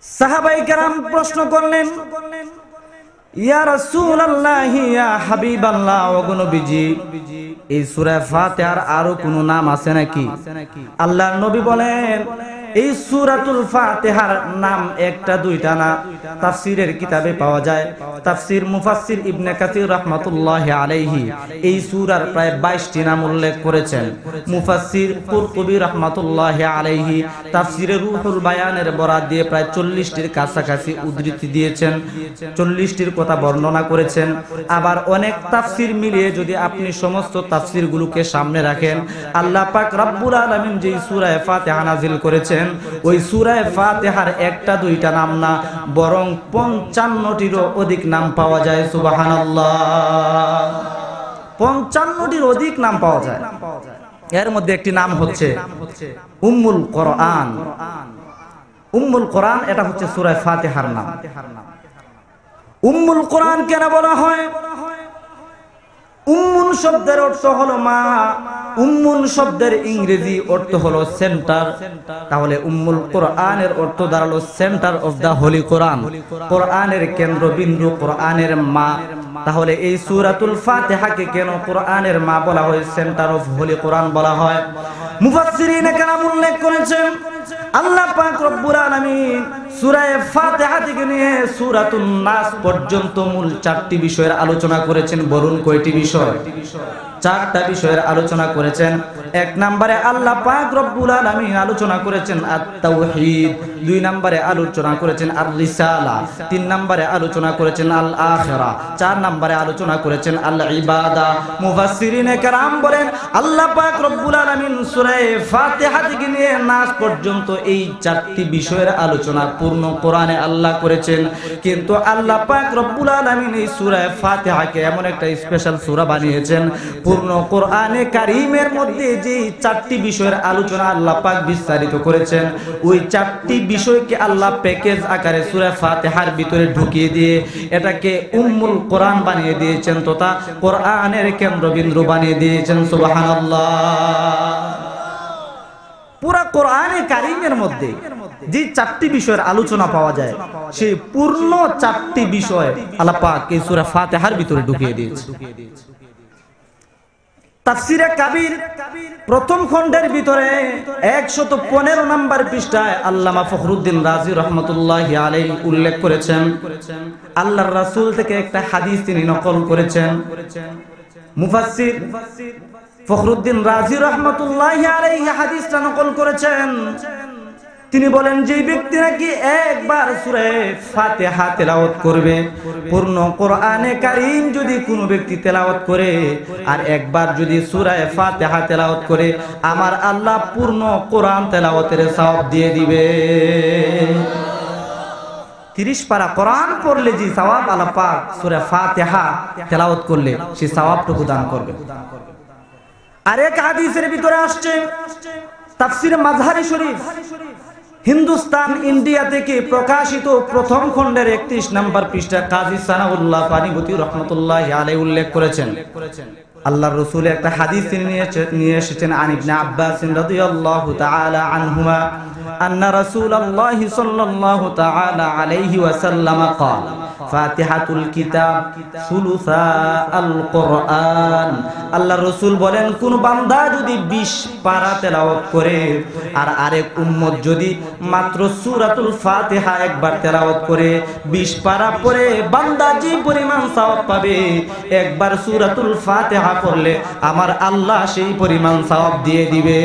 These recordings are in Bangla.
সাহাবায়ে কেরাম প্রশ্ন করলেন, ইয়া রাসূলুল্লাহ ইয়া হাবিবাল্লাহ, ওগো নবীজি, এই সূরা ফাতিহার আরো কোনো নাম আছে নাকি? আল্লাহর নবী বলেন, এই সূরাতুল ফাতিহার নাম একটা দুইটা না, তাফসীরের কিতাবে পাওয়া যায়। তাফসীর মুফাসসির ইবনে কাসির রাহমাতুল্লাহি আলাইহি এই সূরার প্রায় 22টি নাম উল্লেখ করেছেন। মুফাসসির কুরতুবী রাহমাতুল্লাহি আলাইহি তাফসীরে রুহুল বায়ানের বরাত দিয়ে প্রায় 40টির কাছাকাছি উদ্ধৃতি দিয়েছেন, 40টির কথা বর্ণনা করেছেন। আবার অনেক তাফসীর মিলিয়ে যদি আপনি সমস্ত তাফসীরগুলোকে সামনে রাখেন, আল্লাহ পাক রব্বুল আলামিন যে সূরা ফাতিহা নাযিল করেছেন, ওই সূরা ফাতিহার একটা দুইটা নাম না, বরং 55টিরও অধিক নাম পাওয়া যায়। সুবহানাল্লাহ, 55টির অধিক নাম পাওয়া যায়। এর মধ্যে একটি নাম হচ্ছে উম্মুল কোরআন। উম্মুল কোরআন এটা হচ্ছে সূরা ফাতিহার নাম। উম্মুল কোরআন কেন বলা হয়? উম্মুন শব্দের অর্থ হলো মা, উম্মুন শব্দের ইংরেজি অর্থ হলো সেন্টার। তাহলে উম্মুল কোরআনের অর্থ দাঁড়ালো সেন্টার অফ দা হোলি কোরআন, কোরআনের কেন্দ্রবিন্দু, কোরআনের মা। তাহলে এই সূরাতুল ফাতিহাকে কেন কোরআনের মা বলা হয়, সেন্টার অফ হোলি কোরআন বলা হয়? মুফাসসিরিনে কেরাম উল্লেখ করেছেন, আল্লাহ পাক রব্বুল আলামিন সূরা ফাতিহা থেকে নিয়ে সূরাতুন নাস পর্যন্ত মূল 4টি বিষয়ের আলোচনা করেছেন। বলুন কয়টি বিষয়? 4টা বিষয়ের আলোচনা করেছেন। এক নম্বরে আল্লাহ পাক রব্বুল আলামিন আলোচনা করেছেন আত-তাওহীদ, 2 নম্বরে আলোচনা করেছেন আর-রিসালা, 3 নম্বরে আলোচনা করেছেন আল-আখিরা, 4 নম্বরে আলোচনা করেছেন আল-ইবাদা। মুফাসসিরিনে কেরাম বলেন, আল্লাহ পাক রব্বুল আলামিন সূরা ফাতিহা থেকে নিয়ে নাস পর্যন্ত এই 4টি বিষয়ের আলোচনা পূর্ণ কোরআনে আল্লাহ করেছেন। কিন্তু আল্লাহ পাক রব্বুল আলামিন এই সূরা ফাতিহাকে এমন একটা স্পেশাল সূরা বানিয়েছেন, পূর্ণ কোরআনে কারীমের মধ্যে যে 4টি বিষয়ের আলোচনা আল্লাহ পাক বিস্তারিত করেছেন, ওই 4টি বিষয়কে আল্লাহ প্যাকেজ আকারে সূরা ফাতিহার ভিতরে ঢুকিয়ে দিয়ে এটাকে উম্মুল কোরআন বানিয়ে দিয়েছেন, তথা কোরআনের কেন্দ্রবিন্দু বানিয়ে দিয়েছেন। সুবহানাল্লাহ, পুরা কোরআনে কারীমের মধ্যে যে 4টি বিষয়ের আলোচনা পাওয়া যায়, সেই পূর্ণ 4টি বিষয় আল্লাহ পাক এই সূরা ফাতিহার ভিতরে ঢুকিয়ে দিয়েছে। তাফসীরে কাবীর প্রথম খণ্ডের ভিতরে 115 নম্বর পৃষ্ঠায় আল্লামা ফখরুদ্দীন রাজি রাহমাতুল্লাহি আলাইহি উল্লেখ করেছেন, আল্লাহর রাসূল থেকে একটা হাদিস তিনি নকল করেছেন। মুফাসসির ফখরুদ্দীন রাজি রাহমাতুল্লাহি আলাইহি হাদিসটা নকল করেছেন। তিনি বলেন, যে ব্যক্তি নাকি একবার সূরা ফাতিহা তেলাওয়াত করবে, পূর্ণ কোরআনে কারীম যদি কোনো ব্যক্তি তেলাওয়াত করে আর একবার যদি সূরা ফাতিহা তেলাওয়াত করে, আমার আল্লাহ পূর্ণ কোরআন তেলাওয়াতের সওয়াব দিয়ে দিবে। 30 পারা কোরআন পড়লে যে সওয়াব আল্লাহ পাক সূরা ফাতিহা তেলাওয়াত করলে সেই সওয়াবটুকু দান করবে। আরেক হাদিসের ভিতরে আসছে, তাফসীর মাযহারি শরীফ হিন্দুস্তান ইন্ডিয়া থেকে প্রকাশিত প্রথম খণ্ডের 31 নম্বর পৃষ্ঠা কাজী সানাউল্লাহ পানিপতি রাহমাতুল্লাহি আলাইহি উল্লেখ করেছেন, আল্লাহর রাসূল একটা হাদিস নিয়ে এসেছেন আন ইবনে আব্বাস রাদিয়াল্লাহু তাআলা আনহুমা আন্না রাসূলুল্লাহি সাল্লাল্লাহু তাআলা আলাইহি ওয়াসাল্লাম قال ফাতিহাতুল কিতাব সুলুসা আল কোরআন। আল্লাহর রাসূল বলেন, কোন বান্দা যদি 20 পারা তেলাওয়াত করে আর আরেক উম্মত যদি মাত্র সূরাতুল ফাতিহা একবার তেলাওয়াত করে 20 পারা পড়ে, বান্দা যে পরিমাণ সওয়াব পাবে একবার সূরাতুল ফাতিহা পড়লে আমার আল্লাহ সেই পরিমাণ সওয়াব দিয়ে দিবে।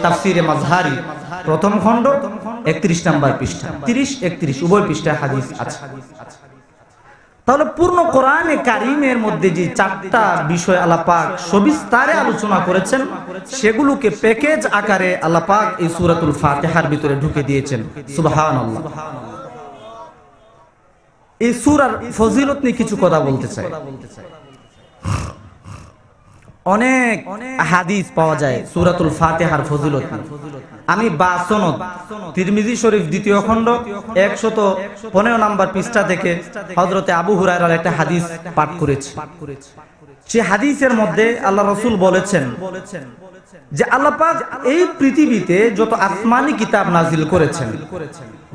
তাফসীরে মাযহারি প্রথম খণ্ড 31 নম্বর পৃষ্ঠা, 30-31 উভয় পৃষ্ঠায় হাদিস আছে। তাহলে পূর্ণ কোরআনে কারীমের মধ্যে যে 4টা বিষয় আল্লাহ পাক সবিস্তারে আলোচনা করেছেন, সেগুলোকে প্যাকেজ আকারে আল্লাহ পাক এই সূরাতুল ফাতিহার ভিতরে ঢুকে দিয়েছেন। সুবহানাল্লাহ। এই সূরার ফজিলত নিয়ে কিছু কথা বলতে চাই। অনেক হাদিস পাওয়া যায় সূরাতুল ফাতিহার ফজিলত নিয়ে। আমি বাসনত তিরমিজি শরীফ 2য় খণ্ড 115 নম্বর পৃষ্ঠা থেকে হযরতে আবু হুরায়রার একটা হাদিস পাঠ করেছি। সেই হাদিসের মধ্যে আল্লাহ রাসূল বলেছেন, যে আল্লাহ পাক এই পৃথিবীতে যত আসমানি কিতাব নাজিল করেছেন,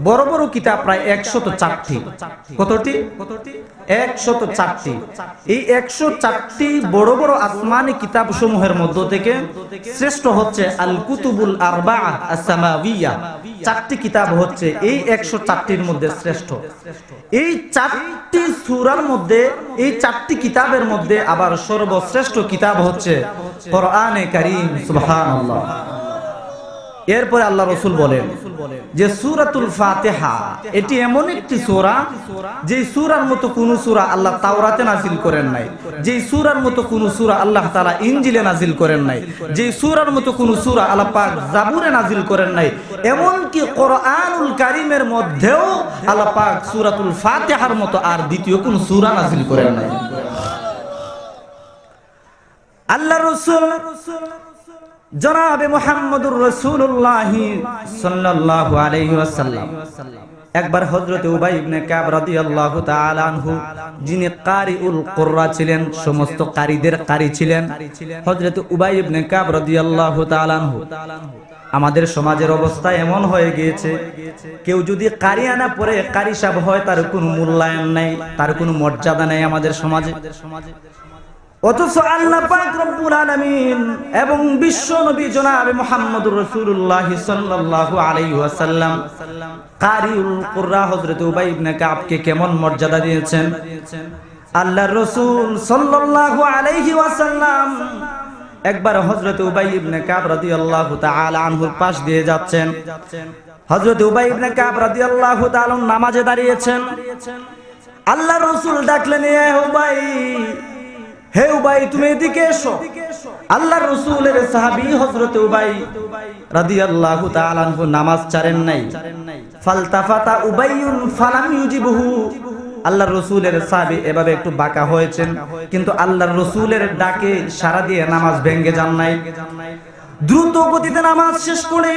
বড় বড় কিতাব প্রায় 104টি। কতটি? 104টি। এই 104টি বড় বড় আসমানি কিতাব সমূহের মধ্য থেকে শ্রেষ্ঠ হচ্ছে আল কুতুবুল আরবাআ আস-সামাওয়িয়া। 4টি কিতাব হচ্ছে এই 104টির মধ্যে শ্রেষ্ঠ। এই 4টি সূরার মধ্যে, এই 4টি কিতাবের মধ্যে আবার সর্বশ্রেষ্ঠ কিতাব হচ্ছে কোরআনে কারীম। সুবহানাল্লাহ। এরপরে আল্লাহ রাসূল বলেন যে সূরাতুল ফাতিহা এটি এমন একটি সূরা, যে সূরার মতো কোন সূরা আল্লাহ তাওরাতে নাযিল করেন নাই, যে সূরার মতো কোন সূরা আল্লাহ তাআলা ইনজিলে নাযিল করেন নাই, যে সূরার মতো কোন সূরা আল্লাহ পাক জাবুরে নাযিল করেন নাই, এমন কি কোরআনুল কারীমের মধ্যেও আল্লাহ পাক সূরাতুল ফাতিহার মতো আর দ্বিতীয় কোন সূরা নাযিল করেন নাই। আল্লাহ রাসূল জনাবে মুহাম্মদুর রাসূলুল্লাহ সাল্লাল্লাহু আলাইহি ওয়াসাল্লাম একবার হযরত উবাই ইবনে কাব রাদিয়াল্লাহু তাআলা আনহু, যিনি কারিউল কুররা ছিলেন, সমস্ত কারীদের কারী ছিলেন, হযরত উবাই ইবনে কাব রাদিয়াল্লাহু তাআলা আনহু। আমাদের সমাজের অবস্থা এমন হয়ে গিয়েছে, কেউ যদি কারি আনা পরে কারি সাহেব হয়, তার কোনো মূল্যায়ন নাই, তার কোনো মর্যাদা নাই আমাদের সমাজে। অথচ আল্লাহ পাক রব্বুল আলামিন এবং বিশ্ব নবী জনাবে মুহাম্মদুর রাসূলুল্লাহ সাল্লাল্লাহু আলাইহি ওয়াসাল্লাম কারিউল কুররা হযরত উবাই ইবনে কাবকে কেমন মর্যাদা দিয়েছেন। আল্লাহর রাসূল সাল্লাল্লাহু আলাইহি ওয়াসাল্লাম একবার হযরত উবাই ইবনে কাব রাদিয়াল্লাহু তাআলা আনহুর পাশ দিয়ে যাচ্ছেন। হযরত উবাই ইবনে কাব রাদিয়াল্লাহু তাআলা নামাজে দাঁড়িয়েছেন। আল্লাহর রাসূল ডাকলেন, হে উবাই, হে উবাই, তুমি এদিকে এসো। আল্লাহর রাসূলের সাহাবী হযরত উবাই রাদিয়াল্লাহু তাআলা আনহু নামাজ ছাড়েন নাই। ফালতাফাতা উবাইয়ুন ফালাম ইউজিবহু। আল্লাহর রাসূলের সাহাবী এভাবে একটু বাঁকা হয়েছেন, কিন্তু আল্লাহর রাসূলের ডাকে সাড়া দিয়ে নামাজ ভেঙে যান নাই। দ্রুত গতিতে নামাজ শেষ করে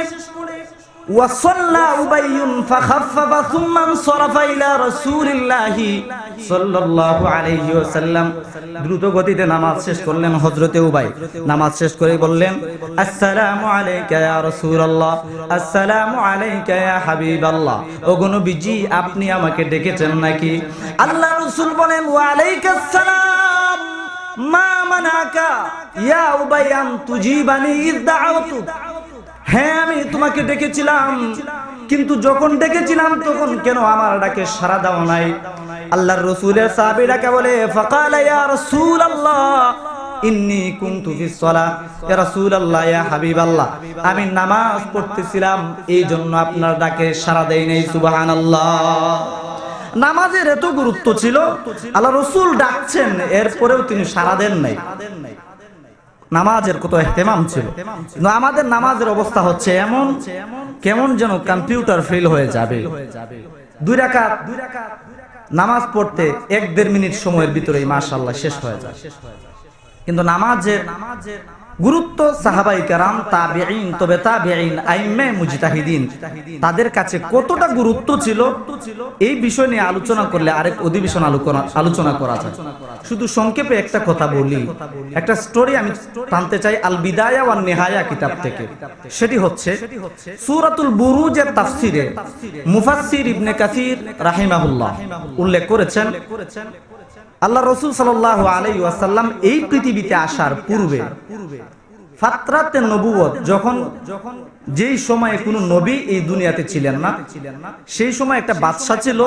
ওয়াসাল্লা উবাইয়ুন ফাখাফফা সুম্মা ইনসারাফা ইলা রাসূলিল্লাহি সাল্লাল্লাহু আলাইহি ওয়াসাল্লাম। দ্রুত গতিতে নামাজ শেষ করলেন হযরতে উবাই। নামাজ শেষ করে বললেন, আসসালামু আলাইকা ইয়া রাসূলুল্লাহ, আসসালামু আলাইকা ইয়া হাবিবাল্লাহ। ওগো নবীজি, আপনি আমাকে ডেকেছেন নাকি? আল্লাহর রাসূল বলেন, ওয়া আলাইকাস সালাম, মা মানাকা ইয়া উবাই আন তুজিবানি ইয দাআউতু। হ্যাঁ, আমি তোমাকে ডেকেছিলাম, কিন্তু যখন ডেকেছিলাম তখন কেন আমার ডাকে সাড়া দাও নাই? আল্লাহর রাসূলের সাহাবীরা বলে, ফাকালা ইয়া রাসূলুল্লাহ ইন্নী কুনতু ফিস সালাহ। ইয়া রাসূলুল্লাহ, ইয়া হাবিবাল্লাহ, আমি নামাজ পড়তেছিলাম, এই জন্য আপনার ডাকে সাড়া দেই নাই। সুবহানাল্লাহ। নামাজের এত গুরুত্ব ছিল, আল্লাহ রাসূল ডাকছেন, এরপরেও তিনি সাড়া দেন নাই। নামাজের কত ইহতিমাম ছিল। আমাদের নামাজের অবস্থা হচ্ছে এমন, কেমন যেন কম্পিউটার ফেল হয়ে যাবে। 2 রাকাত নামাজ পড়তে 1-1.5 মিনিট সময়ের ভিতরেই মাশাআল্লাহ শেষ হয়ে যায়। কিন্তু নামাজের গুরুত্ব সাহাবায়ে কেরাম, তাবেঈন, তবে তাবেঈন, আইম্মে মুজতাহিদিন, তাদের কাছে কতটা গুরুত্ব ছিল, এই বিষয় নিয়ে আলোচনা করলে আরেক অধিবেশন আলোচনা করা যায়। শুধু সংক্ষেপে একটা কথা বলি, একটা স্টোরি আমি টানতে চাই আল বিদায়া ওয়ান নিহায়া কিতাব থেকে। সেটি হচ্ছে সূরাতুল বুরুজের তাফসিরে মুফাসসির ইবনে কাসির রাহিমাহুল্লাহ উল্লেখ করেছেন, আল্লাহ রাসূল সাল্লাল্লাহু আলাইহি ওয়াসাল্লাম এই পৃথিবীতে আসার পূর্বে ফাতরাতে নবুয়ত, যখন যেই সময়ে কোনো নবী এই দুনিয়াতে ছিলেন না, সেই সময় একটা বাদশা ছিল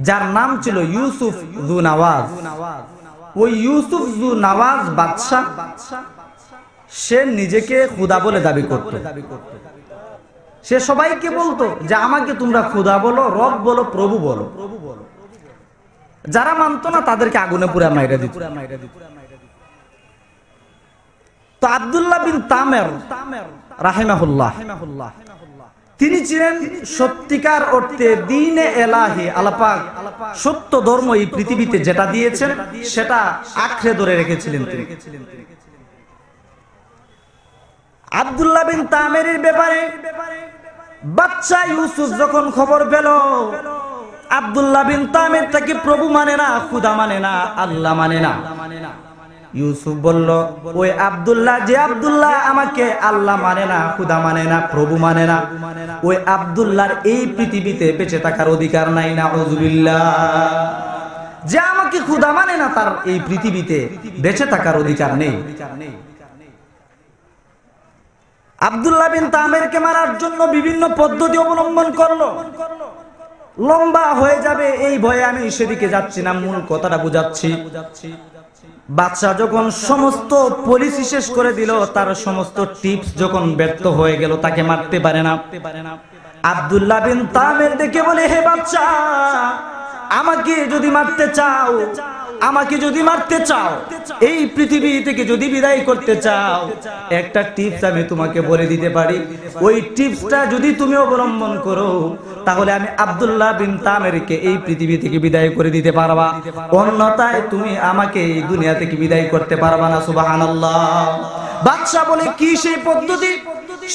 যার নাম ছিল ইউসুফ যু নওয়াজ। ওই ইউসুফ যু নওয়াজ বাদশা, সে নিজেকে খোদা বলে দাবি করত। সে সবাইকে বলতো যে আমাকে তোমরা খোদা বলো, রব বলো, প্রভু বলো। যারা মানতো না তাদেরকে আগুনে পুড়ে মাইরা দিত। তো আব্দুল্লাহ বিন তামের রাহিমাহুল্লাহ, তিনি ছিলেন সত্যিকার অর্থে দ্বীনে এলাহি, আল্লাহ পাক সত্য ধর্ম এই পৃথিবীতে যেটা দিয়েছেন সেটা আঁকড়ে ধরে রেখেছিলেন তিনি। আব্দুল্লাহ বিন তামেরের ব্যাপারে বাচ্চা ইউসুফ যখন খবর পেল, আব্দুল্লাহ বিন তামের তাকে প্রভু মানে না, খুদা মানে না, আল্লাহ মানে না, ইউসুফ বলল, ওই আব্দুল্লাহ, যে আব্দুল্লাহ আমাকে আল্লাহ মানে না, খুদা মানে না, প্রভু মানে না, ওই আব্দুল্লাহর এই পৃথিবীতে বেঁচে থাকার অধিকার নাই। নাউযুবিল্লাহ। যে আমাকে খুদা মানে না, তার এই পৃথিবীতে বেঁচে থাকার অধিকার নেই। আব্দুল্লাহ বিন তামেরকে মারার জন্য বিভিন্ন পদ্ধতি অবলম্বন করলো। লম্বা হয়ে যাবে এই ভয়ে আমি সেদিকে যাচ্ছি না, মূল কথাটা বুঝাচ্ছি। বাদশা যখন সমস্ত পলিসি শেষ করে দিল, তার সমস্ত টিপস যখন ব্যর্থ হয়ে গেল, তাকে মারতে পারে না। আব্দুল্লাহ বিন তামের দেখে বলে, হে বাদশা, আমাকে যদি মারতে চাও, আমাকে যদি মারতে চাও, এই পৃথিবী থেকে যদি বিদায় করতে চাও, একটা টিপস আমি তোমাকে বলে দিতে পারি। ওই টিপসটা যদি তুমি অবলম্বন করো, তাহলে আমি আব্দুল্লাহ বিন তামেরকে এই পৃথিবী থেকে বিদায় করে দিতে পারবা, অন্যথায় তুমি আমাকে এই দুনিয়া থেকে বিদায় করতে পারবা না। সুবহানাল্লাহ। বাদশা বলে, কি সেই পদ্ধতি?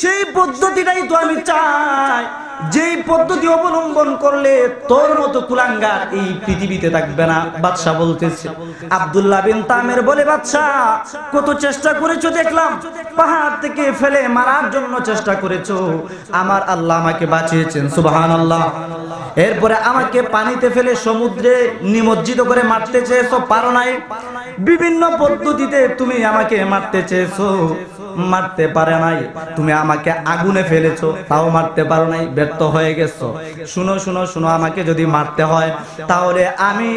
সেই পদ্ধতিটাই তো আমি চাই, যেই পদ্ধতি অবলম্বন করলে তোর মতো কুলাঙ্গার এই পৃথিবীতে থাকবে না। বাদশা বলতেছে, আব্দুল্লাহ বিন তামের বলে, বাদশা, কত চেষ্টা করেছো দেখলাম, পাহাড় থেকে ফেলে মারার জন্য চেষ্টা করেছো, আমার আল্লাহ আমাকে বাঁচিয়েছেন। সুবহানাল্লাহ। এরপরে আমাকে পানিতে ফেলে সমুদ্রে নিমজ্জিত করে মারতে চেয়েছো, পারো নাই। বিভিন্ন পদ্ধতিতে তুমি আমাকে মারতে চেয়েছো, মারতে পারে নাই। তুমি আমাকে আগুনে ফেলেছো, তাও মারতে পারো নাই, ব্যর্থ হয়ে গেছো। শুনো শুনো শুনো, আমাকে যদি মারতে হয়, তাহলে আমি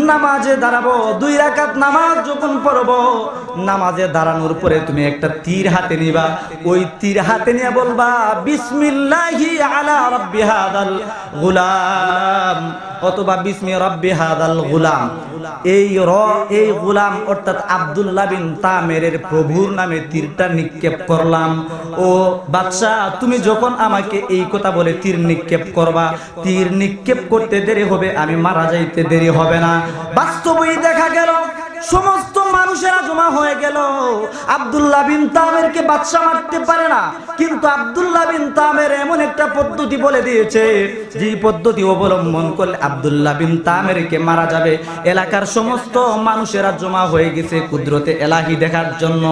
নামাজে দাঁড়াবো, 2 রাকাত নামাজ যখন পড়বো, নামাজে দাঁড়ানোর পরে তুমি একটা তীর হাতে নিবা, ওই তীর হাতে নিয়ে বলবা, বিসমিল্লাহি আলা রাব্বি হাদাল গুলাম, অথবা বিসমি রাব্বি হাদাল গুলাম। এই গুলাম অর্থাৎ আব্দুল্লাহ বিন তামেরের প্রভুর নামে তীরটা নিক্ষেপ করলাম। ও বাদশা, তুমি যখন আমাকে এই কথা বলে তীর নিক্ষেপ করবা, তীর নিক্ষেপ করতে দেরি হবে, আমি মারা যাইতে দেরি হবে না। বাস্তবেই দেখা গেল সমস্ত মানুষেরা জমা হয়ে গেল। আব্দুল্লাহ বিন তামেরকে বাদশা মারতে পারে না, কিন্তু আব্দুল্লাহ বিন তামের এমন একটা পদ্ধতি বলে দিয়েছে, যে পদ্ধতি অবলম্বন করলে আব্দুল্লাহ বিন তামেরকে মারা যাবে। এলাকার সমস্ত মানুষেরা জমা হয়ে গেছে কুদরতে এলাহি দেখার জন্য।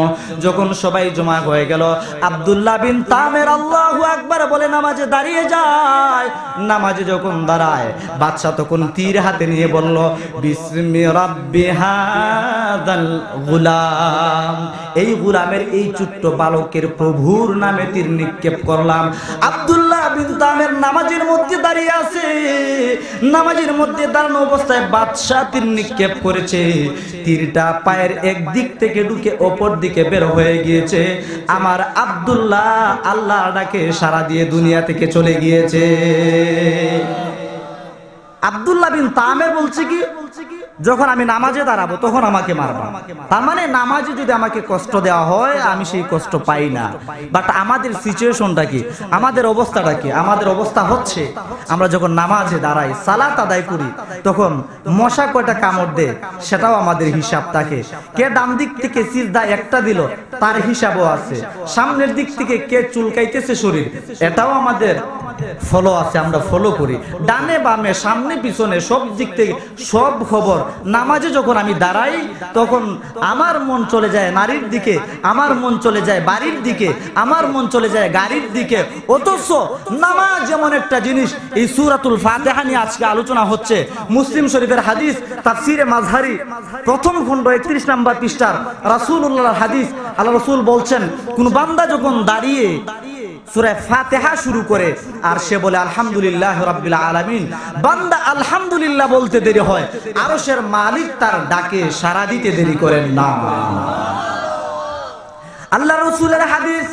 যখন সবাই জমা হয়ে গেল, আব্দুল্লাহ বিন তামের আল্লাহু আকবার বলে নামাজে দাঁড়িয়ে যায়। নামাজে যখন দাঁড়ায়, বাদশা তখন তীর হাতে নিয়ে বলল, বিসমি রাব্বি হাদাল গুলাম, এই গুলামের এই ছোট্ট বালকের প্রভুর নামে তীর নিক্ষেপ করলাম। আব্দুল্লাহ বিন তামের নামাজের মধ্যে দাঁড়িয়ে আছে, নামাজের মধ্যে দাঁড়ানো অবস্থায় বাদশা তীর নিক্ষেপ করেছে। তীরটা পায়ের এক দিক থেকে ঢুকে অপর দিকে বের হয়ে গিয়েছে। আমার আব্দুল্লাহ আল্লাহ ডাকে সাড়া দিয়ে দুনিয়া থেকে চলে গিয়েছে। আব্দুল্লাহ বিন তামের বলছে কি, যখন আমি নামাজে দাঁড়াবো তখন আমাকে মারবা। তার মানে নামাজে যদি আমাকে কষ্ট দেওয়া হয়, আমি সেই কষ্ট পাই না। বাট আমাদের সিচুয়েশনটা কি, আমাদের অবস্থাটা কি? আমাদের অবস্থা হচ্ছে, আমরা যখন নামাজে দাঁড়াই, সালাত আদায় করি, তখন মশা কয়টা কামড় দেয় সেটাও আমাদের হিসাব থাকে। কে ডান দিক থেকে সিজদা একটা দিল, তার হিসাবও আছে। সামনের দিক থেকে কে চুলকাইতেছে শরীর, এটাও আমাদের ফলো আছে, আমরা ফলো করি। ডানে বামে সামনে পিছনে সব দিক থেকে সব খবর। নামাজে যখন আমি দাঁড়াই, তখন আমার মন চলে যায় নারীর দিকে, আমার মন চলে যায় বাড়ির দিকে, আমার মন চলে যায় গাড়ির দিকে। অথচ নামাজ যেমন একটা জিনিস, এই সূরাতুল ফাতিহা নিয়ে আজকে আলোচনা হচ্ছে। মুসলিম শরীফের হাদিস, তাফসিরে মাযহারি প্রথম খণ্ড 31 নম্বর পৃষ্ঠার রাসূলুল্লাহর হাদিস। আল্লাহ রাসূল বলছেন, কোন বান্দা যখন দাঁড়িয়ে সূরা ফাতিহা শুরু করে আর সে বলে আলহামদুলিল্লাহ রাব্বিল আলামিন, বান্দা আলহামদুলিল্লাহ বলতে দেরি হয়, আরশের মালিক তার ডাকে সাড়া দিতে দেরি করেন না। আল্লাহ রাসূলের হাদিস,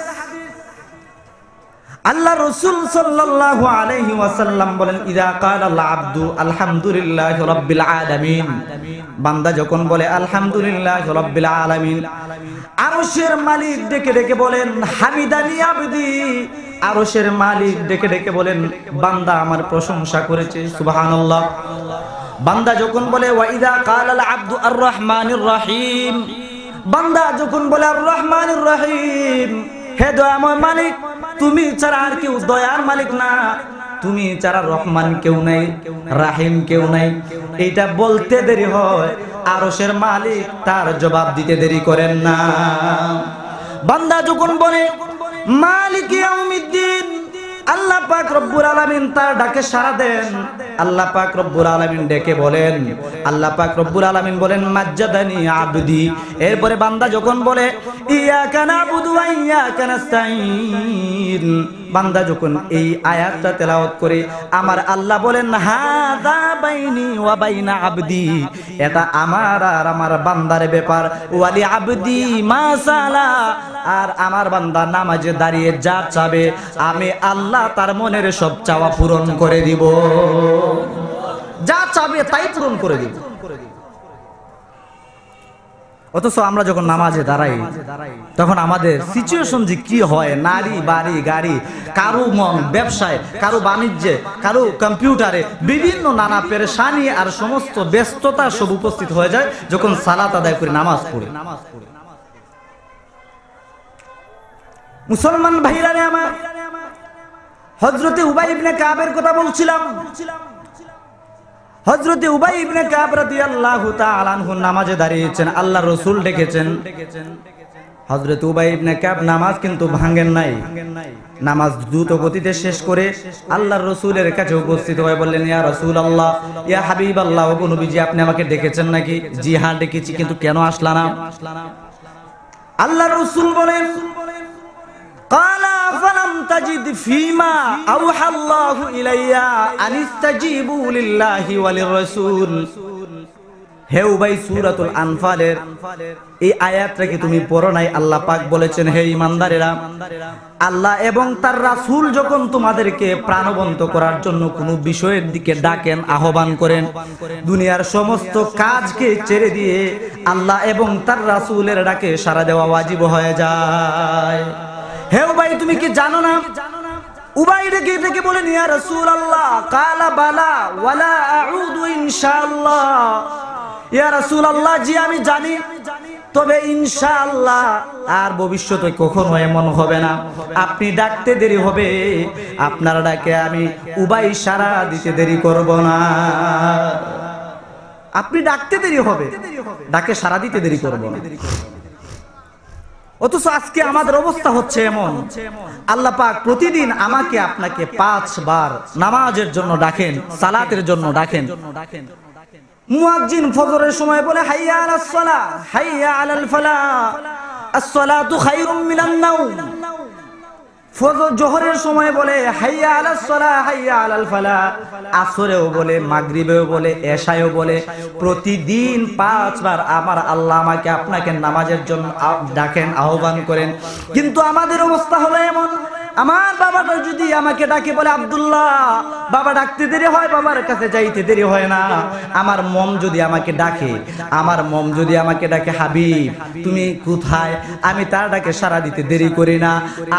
আল্লাহ রাসূল সাল্লাল্লাহু আলাইহি ওয়াসাল্লাম বলেন, ইযা ক্বালাল আবদু আলহামদুলিল্লাহি রাব্বিল আলামিন, বান্দা যখন বলে আলহামদুলিল্লাহি রাব্বিল আলামিন, আরশের মালিক ডেকে ডেকে বলেন হামিদানি আবদি, আরশের মালিক ডেকে ডেকে বলেন বান্দা আমার প্রশংসা করেছে। সুবহানাল্লাহ। বান্দা যখন বলে ওয়া ইযা ক্বালাল আবদু আর রহমানির রহিম, বান্দা যখন বলে আর রহমানির রহিম, হে দয়াময় মালিক, তুমি ছাড়া আর কেউ দয়ার মালিক না, তুমি ছাড়া রহমান কেউ নাই, রাহিম কেউ নাই, এইটা বলতে দেরি হয়, আরশের মালিক তার জবাব দিতে দেরি করেন না। বান্দা যখন বলে মালিক ইয়াউমিদ্দিন, আল্লাহ পাক রব্বুল আলামিন তার ডাকে সাড়া দেন। আল্লাহ পাক রব্বুল আলামিন ডেকে বলেন, আল্লাহ পাক রব্বুল আলামিন বলেন মাজ্জাদানি আবদি। এরপরে বান্দা যখন বলে ইয়াকা নাবুদু ওয়া ইয়াকা নাস্তাইন, বান্দা যখন এই আয়াতটা তেলাওয়াত করে আমার আল্লাহ বলেন হাযা বাইনি ওয়া বাইনা আবদি, এটা আমার আর আমার বান্দার ব্যাপার। ওয়ালি আবদি মা সালা, আর আমার বান্দা নামাজে দাঁড়িয়ে যা চাবে আমি আল্লাহ তার মনের সব চাওয়া পূরণ করে দিব, যা চাবে তাই পূরণ করে দিব। অথচ আমরা যখন নামাজে দাঁড়াই তখন আমাদের সিচুয়েশন যে কি হয়, নারী বাড়ি গাড়ি, কারো মন ব্যবসায়, কারো বাণিজ্যে, কারো কম্পিউটারে, বিভিন্ন নানা পেরেশানি আর সমস্ত ব্যস্ততা সব উপস্থিত হয়ে যায় যখন সালাত আদায় করে নামাজ পড়ে। মুসলমান ভাইরা রে আমার, হযরতে উবাই ইবনে কাবের কথা বলছিলাম। হযরতে উবাই ইবনে কাব রাদিয়াল্লাহু তাআলা আনহু নামাজে দাঁড়িয়েছেন, আল্লাহর রাসূল ডেকেছেন। হযরতে উবাই ইবনে কাব নামাজ কিন্তু ভাঙেন নাই, নামাজ দ্রুত গতিতে শেষ করে আল্লাহর রাসূলের কাছে উপস্থিত হয়ে বললেন ইয়া রাসূলুল্লাহ, ইয়া হাবিবাল্লাহ, ওগো নবীজি আপনি আমাকে ডেকেছেন নাকি? জি হ্যাঁ ডেকেছি, কিন্তু কেন আসলা না? আল্লাহর রাসূল বলেন ক্বালা ফালাম তাজিদ ফীমা আওহা আল্লাহু ইলাইয়া আনিস্তাজিবু লিল্লাহি ওয়া লির-রাসূল। হে উবাই, সূরাতুল আনফালের এই আয়াতটা কি তুমি পড়ো নাই? আল্লাহ পাক বলেছেন হে ঈমানদারেরা, আল্লাহ এবং তার রাসূল যখন তোমাদেরকে প্রাণবন্ত করার জন্য কোনো বিষয়ের দিকে ডাকেন, আহ্বান করেন, দুনিয়ার সমস্ত কাজকে ছেড়ে দিয়ে আল্লাহ এবং তার রাসূলের ডাকে সাড়া দেওয়া ওয়াজিব হয়ে যায়। হে উবাই, তুমি কি জানো না? উবাই ডেকে বলেন ইয়া রাসূলুল্লাহ, ক্বালা বালা ওয়ালা আউদু ইনশাআল্লাহ। ইয়া রাসূলুল্লাহ, জি আমি জানি, তবে ইনশাআল্লাহ আর ভবিষ্যতে কখনো এমন হবে না। আপনি ডাকতে দেরি হবে, আপনার ডাকে আমি উবাই সাড়া দিতে দেরি করব না। আপনি ডাকতে দেরি হবে, ডাকে সাড়া দিতে দেরি করব না। অথচ আজকে আমাদের অবস্থা হচ্ছে এমন, আল্লাহ পাক প্রতিদিন আমাকে আপনাকে 5 বার নামাজের জন্য ডাকেন, সালাতের জন্য ডাকেন। মুয়াজ্জিন ফজরের সময় বলে হাইয়া আলাস সালাহ, হাইয়া আলাল ফালাহ, আস-সালাতু খায়রুম মিনান নাওম। ফজর জোহরের সময় বলে হাইয়া আলাস সালাহ, হাইয়া আলাল ফালাহ। আসরেও বলে, মাগরিবেও বলে, এশায়ও বলে। প্রতিদিন 5 বার আমার আল্লাহ আমাকে আপনাকে নামাজের জন্য ডাকেন, আহ্বান করেন। কিন্তু আমাদের অবস্থা হলো এমন, আমার বাবাটা যদি আমাকে ডাকে বলে আব্দুল্লাহ, বাবা ডাকতে দেরি হয়, বাবার কাছে যাইতে দেরি হয় না। আমার মম যদি আমাকে ডাকে, আমার মম যদি আমাকে ডাকে হাবিব তুমি কোথায়, আমি তার ডাকে সাড়া দিতে দেরি করি না।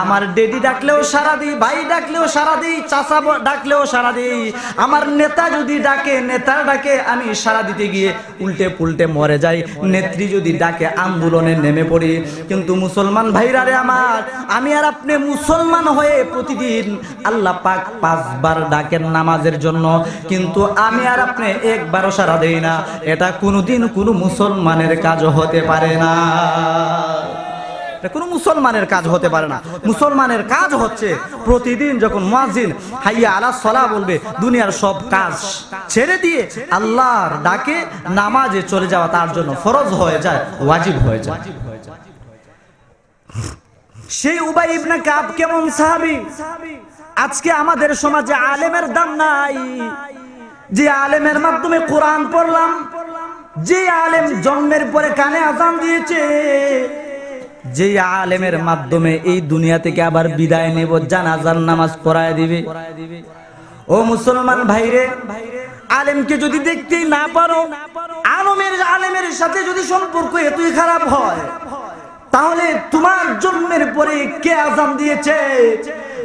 আমার ডেডি ডাকলেও সাড়া দিই, ভাই ডাকলেও সাড়া দিই, চাচা ডাকলেও সাড়া দিই। আমার নেতা যদি ডাকে, নেতার ডাকে আমি সাড়া দিতে গিয়ে উল্টে পুল্টে মরে যাই। নেত্রী যদি ডাকে আন্দোলনে নেমে পড়ি। কিন্তু মুসলমান ভাইরা রে আমার, আমি আর আপনি মুসলমান হয়ে প্রতিদিন আল্লাহ পাক 5 বার ডাকেন নামাজের জন্য, কিন্তু আমি আর আপনি একবারও সাড়া দেই না। এটা কোনোদিন কোনো মুসলমানের কাজ হতে পারে না, এটা কোনো মুসলমানের কাজ হতে পারে না। মুসলমানের কাজ হচ্ছে প্রতিদিন যখন মুয়াজ্জিন হাইয়া আলাস সালাহ বলবে, দুনিয়ার সব কাজ ছেড়ে দিয়ে আল্লাহর ডাকে নামাজে চলে যাওয়া তার জন্য ফরজ হয়ে যায়, ওয়াজিব হয়ে যায়। সেই উবাই ইবনে কাব কেমন সাহাবী? আজকে আমাদের সমাজে আলেমের দাম নাই। যে আলেমের মাধ্যমে কোরআন পড়লাম, যে আলেম জন্মের পরে কানে আযান দিয়েছে, যে আলেমের মাধ্যমে এই দুনিয়া থেকে আবার বিদায় নেব, জানাজার নামাজ পড়ায় দিবে। ও মুসলমান ভাইরে, আলেমকে যদি দেখতেই না পারো, আলেমের সাথে যদি সম্পর্ক এতই খারাপ হয়, তাহলে তোমার জন্মের পরে কে আযান দিয়েছে?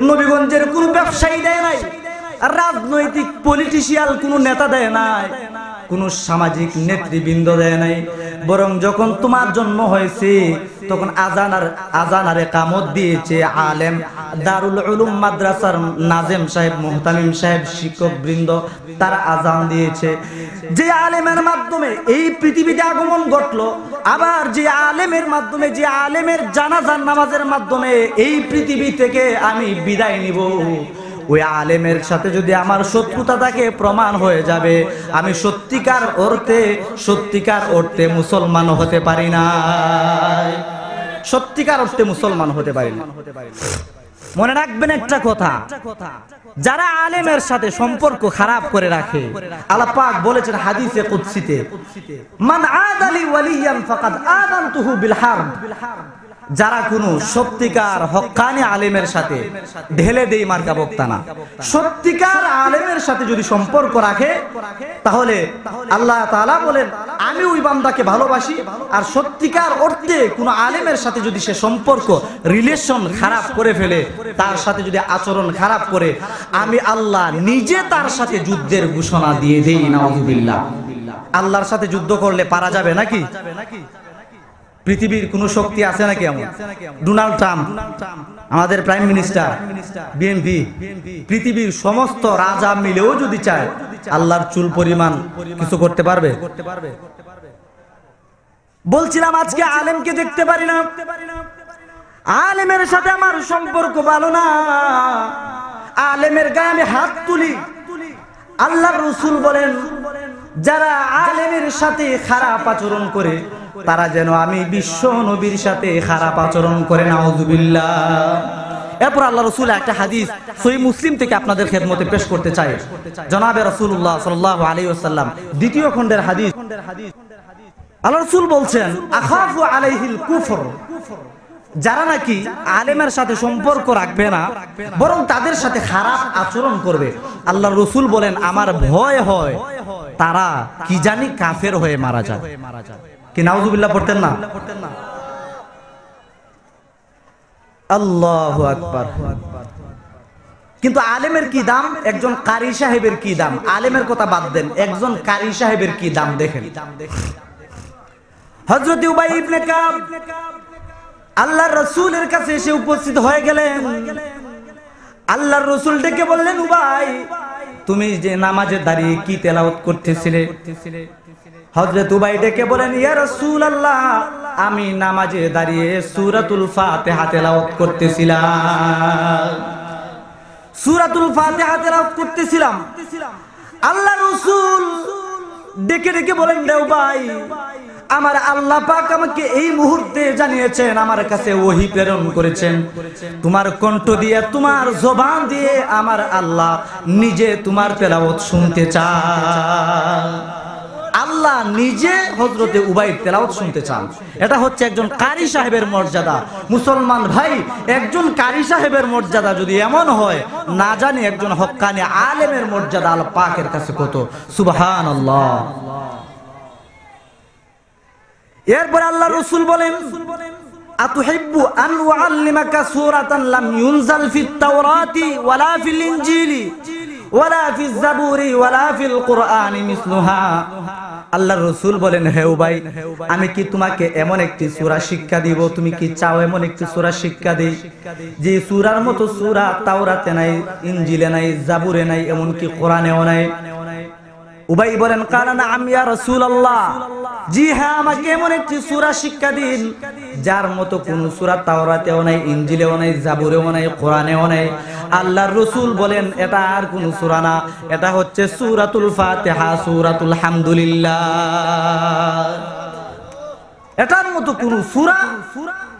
নবীগঞ্জের কোন ব্যবসায়ী দেয় নাই, রাজনৈতিক পলিটিশিয়াল কোনো নেতা দেয় নাই, কোন সামাজিক নেতৃবৃন্দ দেয় নাই, বরং যখন তোমার জন্ম হয়েছে তখন আজান আর ইকামত দিয়েছে আলেম, দারুল উলুম মাদ্রাসার নাজেম সাহেব, মুহতামিম সাহেব, শিক্ষক বৃন্দ, তারা আজান দিয়েছে। যে আলেমের মাধ্যমে এই পৃথিবীতে আগমন ঘটলো, আবার যে আলেমের মাধ্যমে, যে আলেমের জানাজার নামাজের মাধ্যমে এই পৃথিবী থেকে আমি বিদায় নিব, ওই আলেমের সাথে যদি আমার শত্রুতা থাকে প্রমাণ হয়ে যাবে আমি সত্যিকার অর্থে মুসলমান হতে পারি না, সত্যিকার অর্থে মুসলমান হতে পারি না। মনে রাখবেন একটা কথা, যারা আলেমের সাথে সম্পর্ক খারাপ করে রাখে, আল্লাহ পাক বলেছেন হাদিসে কুদসিতে, মান আদালি ওয়ালিয়ান ফাকাদ আযানতুহু বিল হারব। যারা কোনো সত্যিকার হক্কানি আলেমের সাথে ঢেলে দেই মার্কা বক্তা না, সত্যিকার আলেমের সাথে যদি সম্পর্ক রাখে তাহলে আল্লাহ তাআলা বলেন আমি ওই বান্দাকে ভালোবাসি। আর সত্যিকার অর্থে কোনো আলেমের সাথে যদি সে সম্পর্ক রিলেশন খারাপ করে ফেলে, তার সাথে যদি আচরণ খারাপ করে, আমি আল্লাহ নিজে তার সাথে যুদ্ধের ঘোষণা দিয়ে দেই, নাউযুবিল্লাহ। আল্লাহর সাথে যুদ্ধ করলে পারা যাবে নাকি? পৃথিবীর কোন শক্তি আছে নাকি এমন? ডোনাল্ড ট্রাম্প আমাদের প্রাইম মিনিস্টার, বিএনপি, পৃথিবীর সমস্ত রাজা মিলেও যদি চায় আল্লাহর চুল পরিমাণ কিছু করতে পারবে? বলছিলাম আজকে আলেমকে দেখতে পারি না, আলেমের সাথে আমার সম্পর্ক ভালো না, আলেমের গায়ে আমি হাত তুলি। আল্লাহর রাসূল বলেন যারা আলেমের সাথে খারাপ আচরণ করে তারা যেন আমি বিশ্ব নবীর সাথে খারাপ আচরণ করে, নাউযুবিল্লাহ। এরপর আল্লাহ রাসূল একটা হাদিস সহিহ মুসলিম থেকে আপনাদের খেদমতে পেশ করতে চাই। জনাবে রাসূলুল্লাহ সাল্লাল্লাহু আলাইহি ওয়াসাল্লাম দ্বিতীয় খণ্ডের হাদিস। আল্লাহ রাসূল বলছেন আখাফু আলাইহিল কুফর, যারা নাকি আলেমের সাথে সম্পর্ক রাখবে না বরং তাদের সাথে খারাপ আচরণ করবে, আল্লাহ রাসূল বলেন আমার ভয় হয় তারা কি জানি কাফের হয়ে মারা যায়। কি নাউযুবিল্লাহ পড়তেন না? আল্লাহু আকবার। কিন্তু আলেমের কি দাম, একজন কারি সাহেবের কি দাম, আলেমের কথা বাদ দেন, একজন কারি সাহেবের কি দাম দেখেন। হযরত উবাই ইবনে কাব আল্লাহর রাসূলের কাছে এসে উপস্থিত হয়ে গেলেন। আল্লাহর রাসূল ডেকে বললেন উবাই তুমি যে নামাজে দাঁড়িয়ে কি তেলাওয়াত করতেছিলে? হযরত উবাই ডেকে বলেন ইয়া রাসূলুল্লাহ আমি নামাজে দাঁড়িয়ে সূরাতুল ফাতিহা তেলাওয়াত করতেছিলাম, সূরাতুল ফাতিহা তেলাওয়াত করতেছিলাম। আল্লাহর রাসূল ডেকে ডেকে বলেন রে উবাই আমার আল্লাহ পাক আমাকে এই মুহূর্তে জানিয়েছেন, আমার কাছে ওহী প্রেরণ করেছেন, তোমার কণ্ঠ দিয়ে, তোমার জবান দিয়ে আমার আল্লাহ নিজে তোমার তেলাওয়াত শুনতে চান। আল্লাহ নিজে হযরতে উবাই তেলাওয়াত শুনতে চান। এটা হচ্ছে একজন কারি সাহেবের মর্যাদা। মুসলমান ভাই, একজন কারি সাহেবের মর্যাদা যদি এমন হয়, না জানি একজন হক্কানি আলেমের মর্যাদা আল্লাহ পাকের কাছে কত। সুবহানাল্লাহ। এরপর আল্লাহ রাসূল বলেন আতুহিব্বু আন উআল্লিমাকা সূরাতান লাম ইউনজাল ফিত তাওরাতি ওয়ালা ফিল ইনজিলি ওয়ালা ফিজ জাবুরি ওয়ালা ফিল কুরআনি মিসলুহা। আল্লাহর রাসূল বলেন হে উবাই আমি কি তোমাকে এমন একটি সূরা শিক্ষা দিব, তুমি কি চাও এমন একটি সূরা শিক্ষা দেই যে সূরার মতো সূরা তাওরাতে নাই, ইনজিলে নাই, জাবুরে নাই, এমন কি কোরআনেও নাই? উবাই বলেন কানা নাম ইয়া রাসূলুল্লাহ, জি হ্যাঁ আমাকে এমন একটি সূরা শিক্ষা দিন যার মতো কোন সূরা তাওরাতেও নাই, ইনজিলেও নাই, জাবুরেও নাই, কোরআনেও নাই। আল্লাহর রাসূল বলেন এটা আর কোন সূরা না, এটা হচ্ছে সূরাতুল ফাতিহা, সূরাতুল হামদুলিল্লাহ। এটার মতো কোন সূরা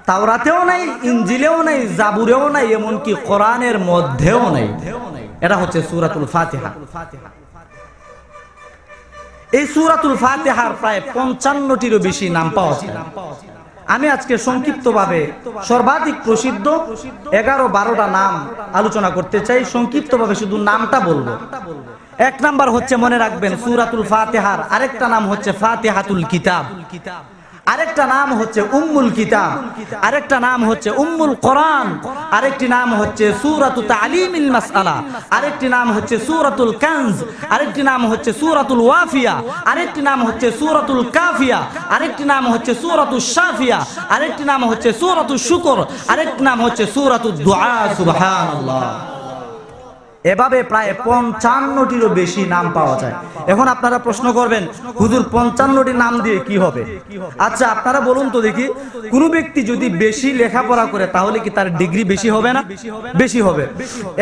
তাওরাতেও নাই, ইনজিলেও নাই, জাবুরেও নাই, এমন কি কোরআনের মধ্যেও নাই। এটা হচ্ছে সূরাতুল ফাতিহা। এই সূরাতুল ফাতিহার প্রায় 55টিরও বেশি নাম পাওয়া যায়। আমি আজকে সংক্ষিপ্তভাবে সর্বাধিক প্রসিদ্ধ 11-12টা নাম আলোচনা করতে চাই। সংক্ষিপ্তভাবে শুধু নামটা বলবো। এক নাম্বার হচ্ছে মনে রাখবেন সূরাতুল ফাতিহার আরেকটা নাম হচ্ছে ফাতিহাতুল কিতাব, আরেকটা নাম হচ্ছে উম্মুল কিতাব, আরেকটা নাম হচ্ছে উম্মুল কোরআন, আরেকটি নাম হচ্ছে সূরাতুত তালিমিল মাসআলা, আরেকটি নাম হচ্ছে সূরাতুল কানজ, আরেকটি নাম হচ্ছে সূরাতুল ওয়াফিয়া, আরেকটি নাম হচ্ছে সূরাতুল কাফিয়া, আরেকটি নাম হচ্ছে সূরাতুশ শাফিয়া, আরেকটি নাম হচ্ছে সূরাতুশ শুকর, আরেকটি নাম হচ্ছে সূরাতুদ দুআ। সুবহানাল্লাহ। এভাবে প্রায় 55টিরও বেশি নাম পাওয়া যায়। এখন আপনারা প্রশ্ন করবেন, হুজুর 55টি নাম দিয়ে কি হবে? আচ্ছা আপনারা বলুন তো দেখি, কোন ব্যক্তি যদি বেশি লেখাপড়া করে তাহলে কি তার ডিগ্রি বেশি হবে না? বেশি হবে।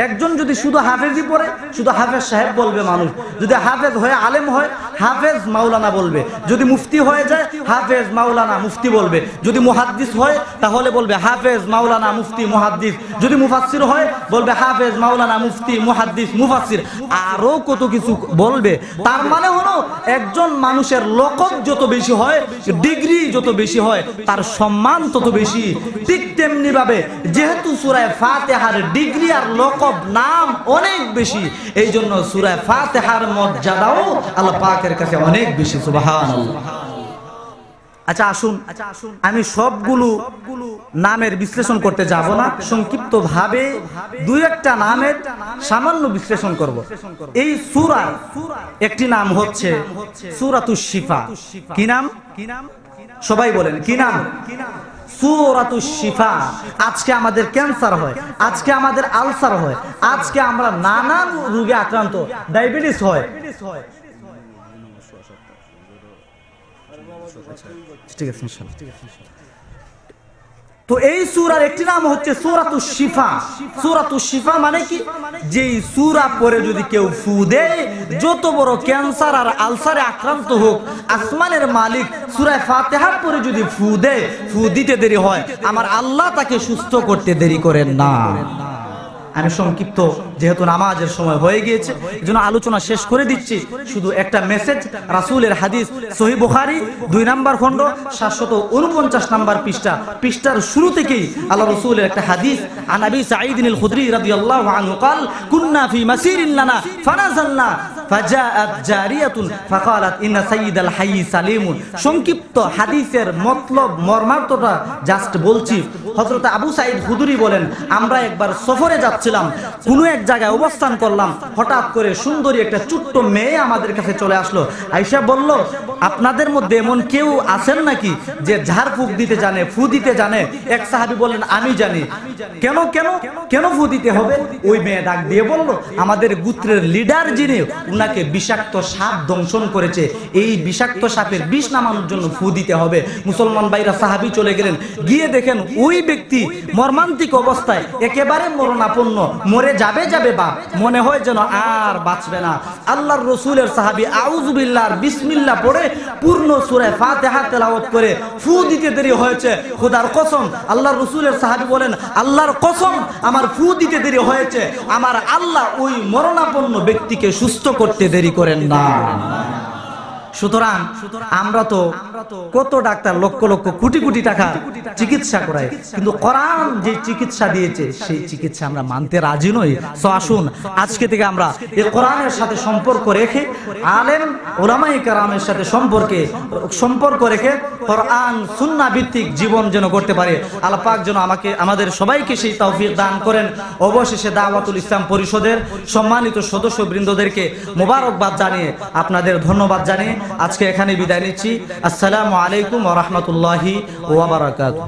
একজন যদি শুধু হাফেজই পড়ে, শুধু হাফেজ সাহেব বলবে মানুষ, যদি হাফেজ হয়ে আলেম হয় হাফেজ মাওলানা বলবে, যদি মুফতি হয়ে যায় হাফেজ মাওলানা মুফতি বলবে, যদি মুহাদ্দিস হয় তাহলে বলবে হাফেজ মাওলানা মুফতি মুহাদ্দিস, যদি মুফাসসির হয় বলবে হাফেজ মাওলানা মুফতি মুহাদ্দিস মুফাসসির, আরো কত কিছু বলবে। তার মানে হলো একজন মানুষের লকব যত বেশি হয়, ডিগ্রি যত বেশি হয়, তার সম্মান তত বেশি। ঠিক তেমনি ভাবে যেহেতু সূরা ফাতিহার ডিগ্রি আর লকব নাম অনেক বেশি, এই জন্য সূরা ফাতিহার মর্যাদাও আল্লাহ পাকের কাছে অনেক বেশি। সুবহানাল্লাহ। আচ্ছা আসুন, আমি সবগুলো নামের বিশ্লেষণ করতে যাব না, সংক্ষিপ্ত ভাবে দুই একটা নামের সামান্য বিশ্লেষণ করব। এই সূরার একটি নাম হচ্ছে সূরাতুশ শিফা। কি নাম? সবাই বলেন কি নাম? সূরাতুশ শিফা। আজকে আমাদের ক্যান্সার হয়, আজকে আমাদের আলসার হয়, আজকে আমরা নানান রোগে আক্রান্ত, ডায়াবেটিস হয়। ঠিক আছে ইনশাআল্লাহ। তো এই সূরার একটি নাম হচ্ছে সূরাতুশ শিফা। সূরাতুশ শিফা মানে কি? যেই সূরা পড়ে যদি কেউ ফু দেয়, যত বড় ক্যান্সার আর আলসারে আক্রান্ত হোক, আসমানের মালিক সূরা ফাতিহা পড়ে যদি ফু দেয়, ফু দিতে দেরি হয়, আমার আল্লাহ তাকে সুস্থ করতে দেরি করেন না। আমি সংক্ষিপ্ত, যেহেতু নামাজের সময় হয়ে গিয়েছে, এজন্য আলোচনা শেষ করে দিচ্ছি। শুধু একটা মেসেজ, রাসূলের হাদিস সহিহ বুখারী 2 নম্বর খণ্ড 749 নম্বর পৃষ্ঠার শুরু থেকেই আল্লাহ রাসূলের একটা হাদিস, আন আবি সাঈদ আল খুদরি রাদিয়াল্লাহু আনহু قال كنا في مسير لنا فنزلنا فجاءت جارية فقالت إن سيد الحي سليم। সংক্ষিপ্ত হাদিসের মতলব মর্মার্থটা জাস্ট বলছি। হযরত আবু সাঈদ খুদরি বলেন, আমরা একবার সফরে যাচ্ছিলাম, কোনো এক জায়গায় অবস্থান করলাম, হঠাৎ করে সুন্দরী একটা ছোট্ট মেয়ে আমাদের কাছে চলে আসলো। আয়েশা বলল, আপনাদের মধ্যে এমন কেউ আছেন নাকি যে ঝাড়ফুঁক দিতে জানে, ফু দিতে জানে? এক সাহাবী বললেন, আমি জানি। কেন কেন কেন ফু দিতে হবে? ওই মেয়ে ডাক দিয়ে বলল, আমাদের গোত্রের লিডার যিনি, উনাকে বিষাক্ত সাপ দংশন করেছে, এই বিষাক্ত সাপের বিষ নামানোর জন্য ফু দিতে হবে। মুসলমান ভাইরা সাহাবী চলে গেলেন, গিয়ে দেখেন ওই ব্যক্তি মর্মান্তিক অবস্থায়, একেবারে মরণাপন্ন, মরে যাবে বাপ, মনে হয় যেন আর বাঁচবে না। আল্লাহর রাসূলের সাহাবী আউযু বিল্লাহ বিসমিল্লাহ পড়ে পূর্ণ সূরা ফাতিহা তেলাওয়াত করে ফু দিতে দেরি হয়েছে। খোদার কসম, আল্লাহর রাসূলের সাহাবী বলেন, আল্লাহর কসম আমার ফু দিতে দেরি হয়েছে, আমার আল্লাহ ওই মরণাপন্ন ব্যক্তিকে সুস্থ করতে দেরি করেন না। সুতরাং আমরা তো কত ডাক্তার লক্ষ লক্ষ কোটি কোটি টাকা চিকিৎসা করাই, কিন্তু কোরআন যে চিকিৎসা দিয়েছে সেই চিকিৎসা আমরা মানতে রাজি নই। সো আসুন আজকে থেকে আমরা এই কোরআনের সাথে সম্পর্ক রেখে, আলেম উলামায়ে কেরামের সাথে সম্পর্ক রেখে কোরআন সুন্নাহ ভিত্তিক জীবন যেন করতে পারে। আল্লাহ পাক যেন আমাদের সবাইকে সেই তৌফিক দান করেন। অবশেষে দাওয়াতুল ইসলাম পরিষদের সম্মানিত সদস্যবৃন্দদেরকে মোবারকবাদ জানিয়ে, আপনাদের ধন্যবাদ জানিয়ে আজকে এখানে বিদায় নিচ্ছি। আসসালামু আলাইকুম ওয়া রাহমাতুল্লাহি ওয়া বারাকাতুহু।